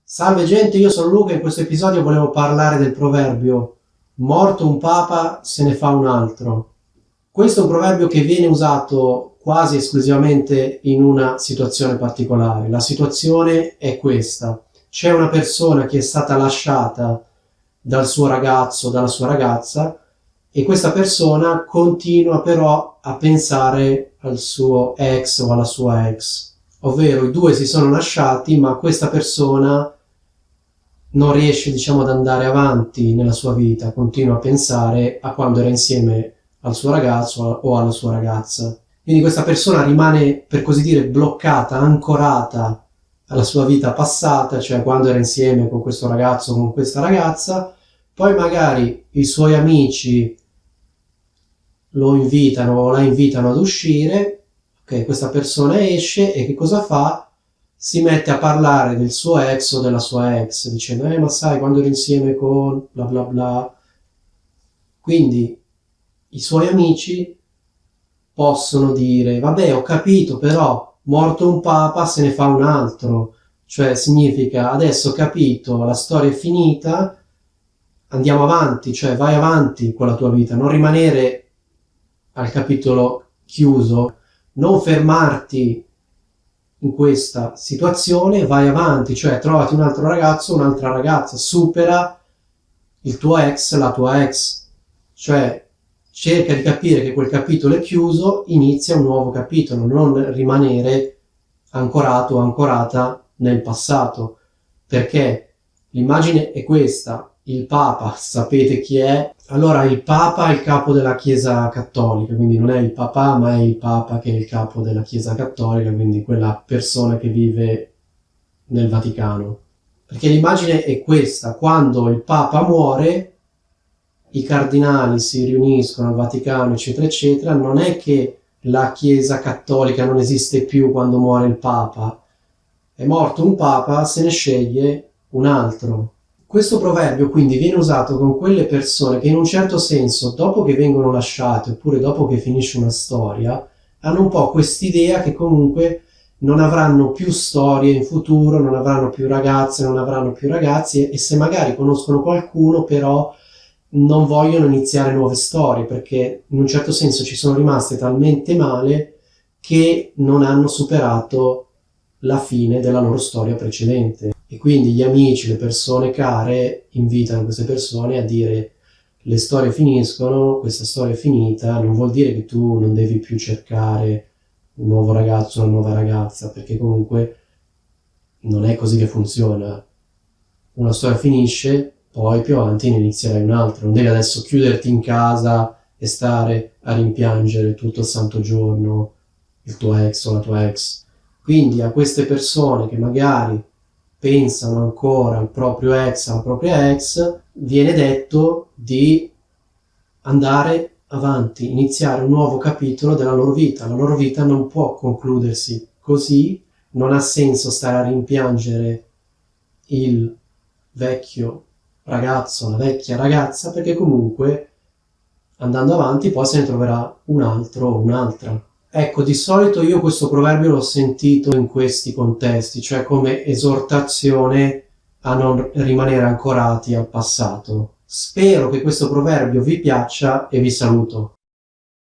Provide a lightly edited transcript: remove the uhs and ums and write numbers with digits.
Salve gente, io sono Luca e in questo episodio volevo parlare del proverbio morto un papa se ne fa un altro. Questo è un proverbio che viene usato quasi esclusivamente in una situazione particolare. La situazione è questa: c'è una persona che è stata lasciata dal suo ragazzo, dalla sua ragazza, e questa persona continua però a pensare al suo ex o alla sua ex, ovvero i due si sono lasciati ma questa persona non riesce, diciamo, ad andare avanti nella sua vita, continua a pensare a quando era insieme al suo ragazzo o alla sua ragazza. Quindi questa persona rimane, per così dire, bloccata, ancorata alla sua vita passata, cioè quando era insieme con questo ragazzo o con questa ragazza. Poi magari i suoi amici lo invitano o la invitano ad uscire, ok, questa persona esce e che cosa fa? Si mette a parlare del suo ex o della sua ex, dicendo, ma sai, quando ero insieme con bla bla bla. Quindi i suoi amici possono dire, vabbè, ho capito, però morto un papa se ne fa un altro, cioè significa adesso ho capito, la storia è finita, andiamo avanti, cioè vai avanti con la tua vita, non rimanere al capitolo chiuso, non fermarti in questa situazione, vai avanti, cioè trovati un altro ragazzo, un'altra ragazza, supera il tuo ex, la tua ex, cioè cerca di capire che quel capitolo è chiuso, inizia un nuovo capitolo, non rimanere ancorato o ancorata nel passato, perché l'immagine è questa: il Papa, sapete chi è? Allora, il Papa è il capo della Chiesa Cattolica, quindi non è il Papa, ma è il Papa che è il capo della Chiesa Cattolica, quindi quella persona che vive nel Vaticano. Perché l'immagine è questa: quando il Papa muore, i cardinali si riuniscono al Vaticano, eccetera, eccetera, non è che la Chiesa Cattolica non esiste più quando muore il Papa. È morto un Papa, se ne sceglie un altro. Questo proverbio quindi viene usato con quelle persone che in un certo senso, dopo che vengono lasciate oppure dopo che finisce una storia, hanno un po' quest'idea che comunque non avranno più storie in futuro, non avranno più ragazze, non avranno più ragazzi, e se magari conoscono qualcuno però non vogliono iniziare nuove storie perché in un certo senso ci sono rimaste talmente male che non hanno superato la fine della loro storia precedente. E quindi gli amici, le persone care invitano queste persone a dire: le storie finiscono, questa storia è finita, non vuol dire che tu non devi più cercare un nuovo ragazzo, una nuova ragazza, perché comunque non è così che funziona. Una storia finisce, poi più avanti ne inizierai un'altra. Non devi adesso chiuderti in casa e stare a rimpiangere tutto il santo giorno il tuo ex o la tua ex. Quindi a queste persone che magari pensano ancora al proprio ex, alla propria ex, viene detto di andare avanti, iniziare un nuovo capitolo della loro vita. La loro vita non può concludersi così, non ha senso stare a rimpiangere il vecchio ragazzo, la vecchia ragazza, perché comunque andando avanti poi se ne troverà un altro o un'altra. Ecco, di solito io questo proverbio l'ho sentito in questi contesti, cioè come esortazione a non rimanere ancorati al passato. Spero che questo proverbio vi piaccia e vi saluto.